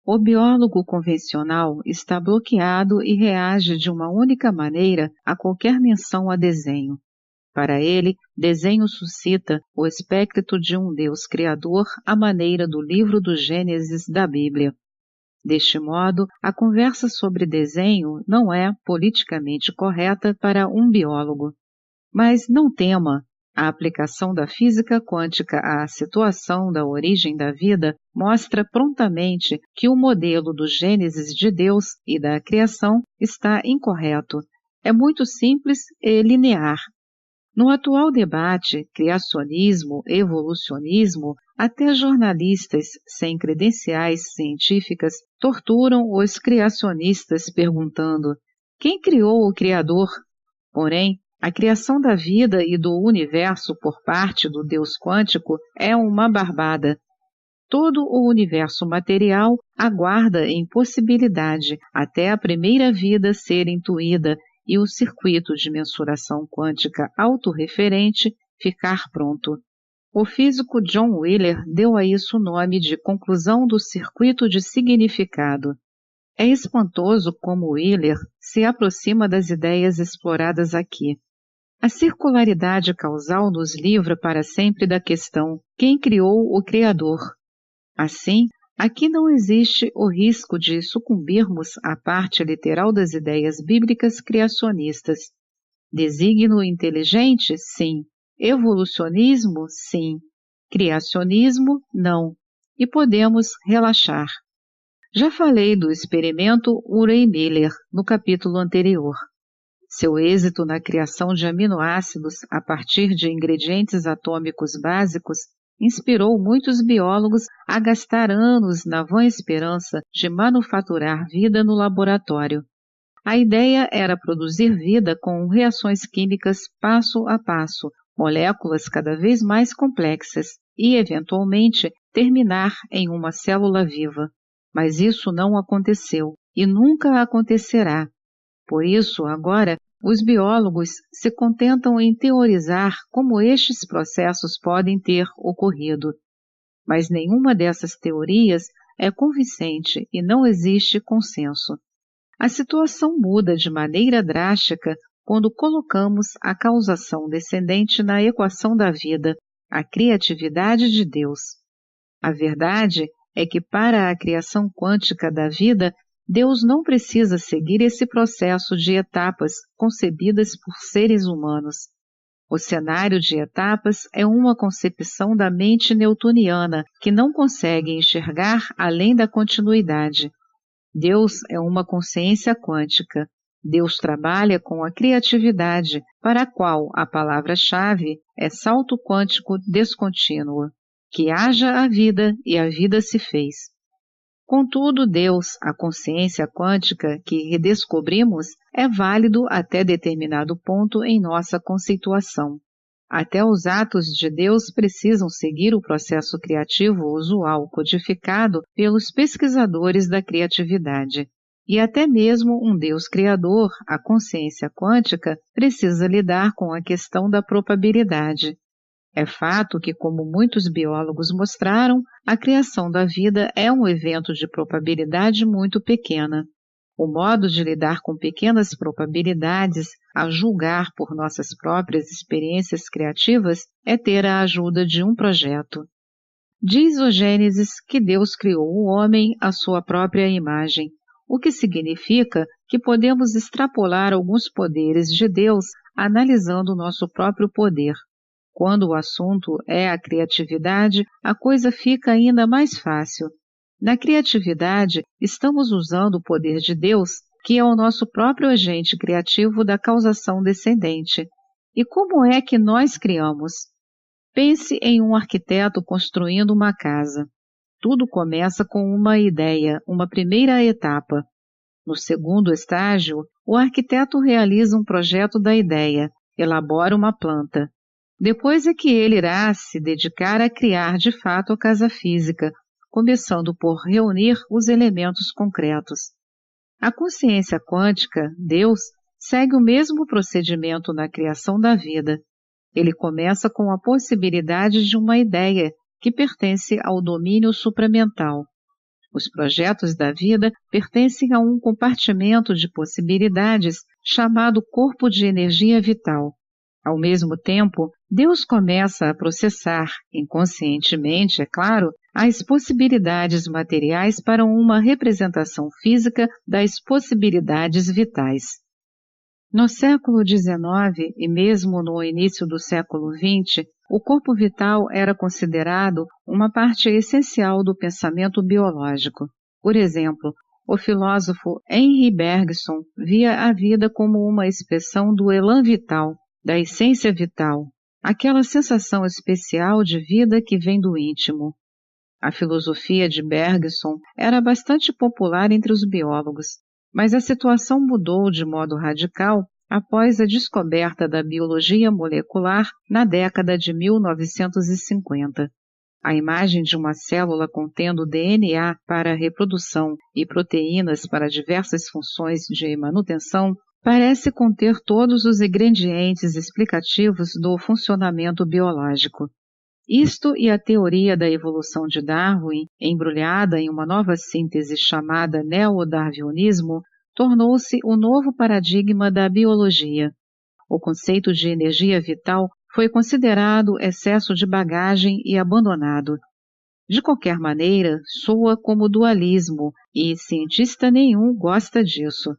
O biólogo convencional está bloqueado e reage de uma única maneira a qualquer menção a desenho. Para ele, desenho suscita o espectro de um Deus criador à maneira do livro do Gênesis da Bíblia. Deste modo, a conversa sobre desenho não é politicamente correta para um biólogo. Mas não tema, a aplicação da física quântica à situação da origem da vida mostra prontamente que o modelo do Gênesis de Deus e da criação está incorreto. É muito simples e linear. No atual debate, criacionismo, evolucionismo, até jornalistas sem credenciais científicas torturam os criacionistas perguntando: quem criou o Criador? Porém, a criação da vida e do universo por parte do Deus quântico é uma barbada. Todo o universo material aguarda em possibilidade até a primeira vida ser intuída e o circuito de mensuração quântica autorreferente ficar pronto. O físico John Wheeler deu a isso o nome de conclusão do circuito de significado. É espantoso como Wheeler se aproxima das ideias exploradas aqui. A circularidade causal nos livra para sempre da questão: quem criou o Criador? Assim, aqui não existe o risco de sucumbirmos à parte literal das ideias bíblicas criacionistas. Desígnio inteligente? Sim. Evolucionismo? Sim. Criacionismo? Não. E podemos relaxar. Já falei do experimento Urey-Miller no capítulo anterior. Seu êxito na criação de aminoácidos a partir de ingredientes atômicos básicos inspirou muitos biólogos a gastar anos na vã esperança de manufaturar vida no laboratório. A ideia era produzir vida com reações químicas passo a passo, moléculas cada vez mais complexas e, eventualmente, terminar em uma célula viva. Mas isso não aconteceu e nunca acontecerá. Por isso, agora, os biólogos se contentam em teorizar como estes processos podem ter ocorrido. Mas nenhuma dessas teorias é convincente e não existe consenso. A situação muda de maneira drástica quando colocamos a causação descendente na equação da vida, a criatividade de Deus. A verdade é que para a criação quântica da vida, Deus não precisa seguir esse processo de etapas concebidas por seres humanos. O cenário de etapas é uma concepção da mente newtoniana que não consegue enxergar além da continuidade. Deus é uma consciência quântica. Deus trabalha com a criatividade, para a qual a palavra-chave é salto quântico descontínuo. Que haja a vida e a vida se fez. Contudo, Deus, a consciência quântica que redescobrimos, é válido até determinado ponto em nossa conceituação. Até os atos de Deus precisam seguir o processo criativo usual codificado pelos pesquisadores da criatividade. E até mesmo um Deus criador, a consciência quântica, precisa lidar com a questão da probabilidade. É fato que, como muitos biólogos mostraram, a criação da vida é um evento de probabilidade muito pequena. O modo de lidar com pequenas probabilidades, a julgar por nossas próprias experiências criativas, é ter a ajuda de um projeto. Diz o Gênesis que Deus criou o homem à sua própria imagem, o que significa que podemos extrapolar alguns poderes de Deus analisando o nosso próprio poder. Quando o assunto é a criatividade, a coisa fica ainda mais fácil. Na criatividade, estamos usando o poder de Deus, que é o nosso próprio agente criativo da causação descendente. E como é que nós criamos? Pense em um arquiteto construindo uma casa. Tudo começa com uma ideia, uma primeira etapa. No segundo estágio, o arquiteto realiza um projeto da ideia, elabora uma planta. Depois é que ele irá se dedicar a criar de fato a casa física, começando por reunir os elementos concretos. A consciência quântica, Deus, segue o mesmo procedimento na criação da vida. Ele começa com a possibilidade de uma ideia que pertence ao domínio supramental. Os projetos da vida pertencem a um compartimento de possibilidades chamado corpo de energia vital. Ao mesmo tempo, Deus começa a processar, inconscientemente, é claro, as possibilidades materiais para uma representação física das possibilidades vitais. No século XIX e mesmo no início do século XX, o corpo vital era considerado uma parte essencial do pensamento biológico. Por exemplo, o filósofo Henri Bergson via a vida como uma expressão do elan vital, da essência vital, aquela sensação especial de vida que vem do íntimo. A filosofia de Bergson era bastante popular entre os biólogos, mas a situação mudou de modo radical após a descoberta da biologia molecular na década de 1950. A imagem de uma célula contendo DNA para a reprodução e proteínas para diversas funções de manutenção parece conter todos os ingredientes explicativos do funcionamento biológico. Isto e a teoria da evolução de Darwin, embrulhada em uma nova síntese chamada neodarwinismo, tornou-se o novo paradigma da biologia. O conceito de energia vital foi considerado excesso de bagagem e abandonado. De qualquer maneira, soa como dualismo e cientista nenhum gosta disso.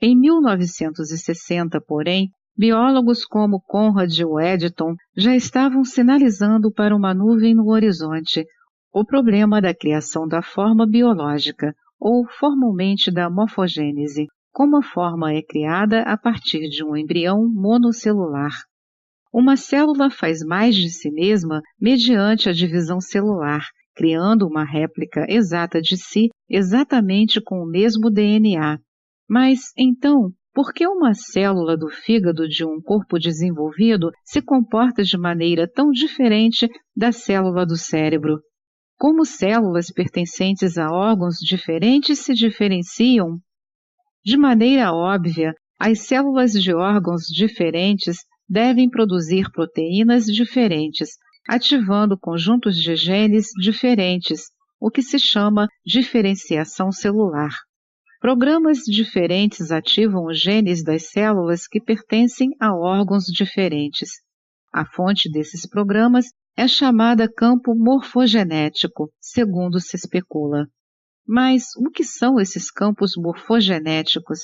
Em 1960, porém, biólogos como Conrad Weideton já estavam sinalizando para uma nuvem no horizonte o problema da criação da forma biológica, ou formalmente da morfogênese, como a forma é criada a partir de um embrião monocelular. Uma célula faz mais de si mesma mediante a divisão celular, criando uma réplica exata de si, exatamente com o mesmo DNA. Mas, então, por que uma célula do fígado de um corpo desenvolvido se comporta de maneira tão diferente da célula do cérebro? Como células pertencentes a órgãos diferentes se diferenciam? De maneira óbvia, as células de órgãos diferentes devem produzir proteínas diferentes, ativando conjuntos de genes diferentes, o que se chama diferenciação celular. Programas diferentes ativam os genes das células que pertencem a órgãos diferentes. A fonte desses programas é chamada campo morfogenético, segundo se especula. Mas o que são esses campos morfogenéticos?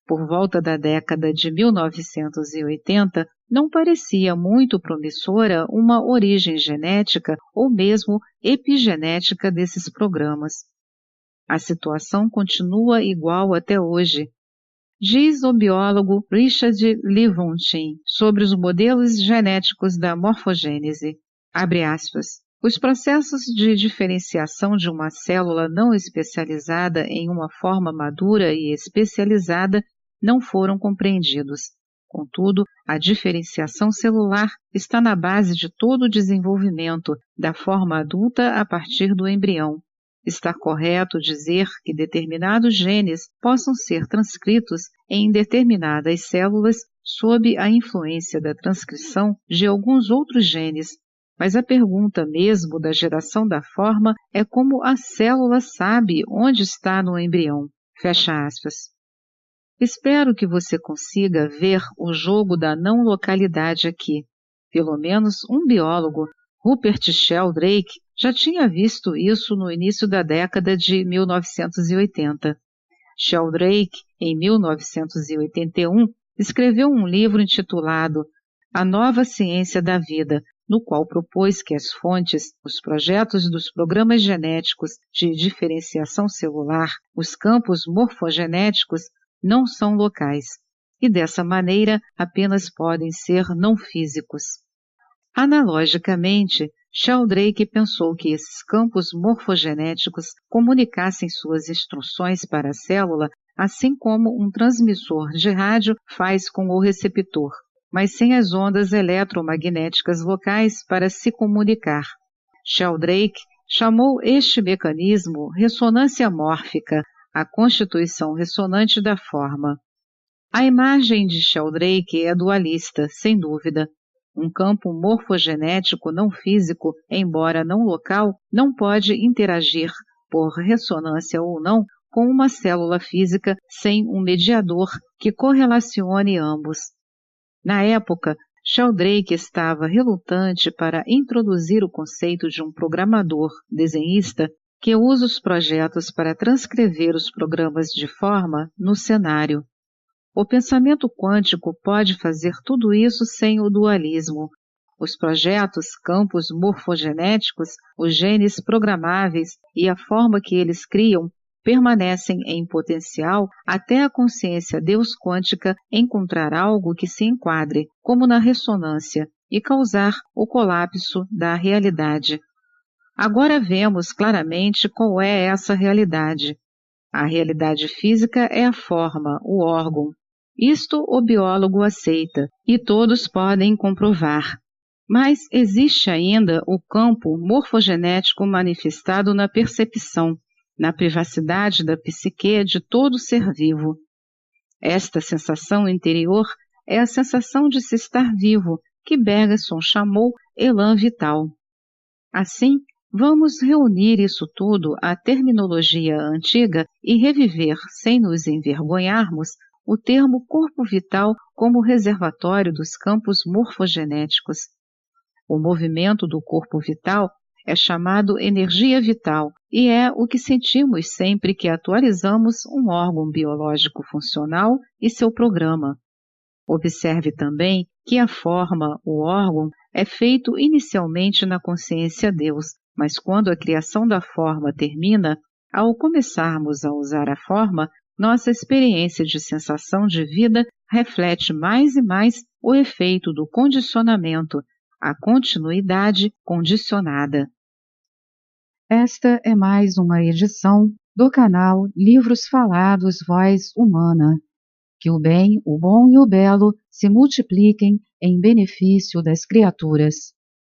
Por volta da década de 1980, não parecia muito promissora uma origem genética ou mesmo epigenética desses programas. A situação continua igual até hoje. Diz o biólogo Richard Lewontin sobre os modelos genéticos da morfogênese, abre aspas, os processos de diferenciação de uma célula não especializada em uma forma madura e especializada não foram compreendidos. Contudo, a diferenciação celular está na base de todo o desenvolvimento da forma adulta a partir do embrião. Está correto dizer que determinados genes possam ser transcritos em determinadas células sob a influência da transcrição de alguns outros genes, mas a pergunta mesmo da geração da forma é como a célula sabe onde está no embrião. Fecha aspas. Espero que você consiga ver o jogo da não localidade aqui. Pelo menos um biólogo, Rupert Sheldrake, já tinha visto isso no início da década de 1980. Sheldrake, em 1981, escreveu um livro intitulado A Nova Ciência da Vida, no qual propôs que as fontes, os projetos dos programas genéticos de diferenciação celular, os campos morfogenéticos, não são locais, e dessa maneira apenas podem ser não físicos. Analogicamente, Sheldrake pensou que esses campos morfogenéticos comunicassem suas instruções para a célula, assim como um transmissor de rádio faz com o receptor, mas sem as ondas eletromagnéticas locais para se comunicar. Sheldrake chamou este mecanismo ressonância mórfica, a constituição ressonante da forma. A imagem de Sheldrake é dualista, sem dúvida. Um campo morfogenético não físico, embora não local, não pode interagir por ressonância ou não, com uma célula física sem um mediador que correlacione ambos. Na época, Sheldrake estava relutante para introduzir o conceito de um programador desenhista que usa os projetos para transcrever os programas de forma no cenário. O pensamento quântico pode fazer tudo isso sem o dualismo. Os projetos, campos morfogenéticos, os genes programáveis e a forma que eles criam permanecem em potencial até a consciência Deus quântica encontrar algo que se enquadre, como na ressonância, e causar o colapso da realidade. Agora vemos claramente qual é essa realidade. A realidade física é a forma, o órgão. Isto o biólogo aceita, e todos podem comprovar. Mas existe ainda o campo morfogenético manifestado na percepção, na privacidade da psique de todo ser vivo. Esta sensação interior é a sensação de se estar vivo, que Bergson chamou elan vital. Assim, vamos reunir isso tudo à terminologia antiga e reviver, sem nos envergonharmos, o termo corpo vital como reservatório dos campos morfogenéticos. O movimento do corpo vital é chamado energia vital e é o que sentimos sempre que atualizamos um órgão biológico funcional e seu programa. Observe também que a forma, o órgão, é feito inicialmente na consciência Deus, mas quando a criação da forma termina, ao começarmos a usar a forma, nossa experiência de sensação de vida reflete mais e mais o efeito do condicionamento, a continuidade condicionada. Esta é mais uma edição do canal Livros Falados Voz Humana. Que o bem, o bom e o belo se multipliquem em benefício das criaturas.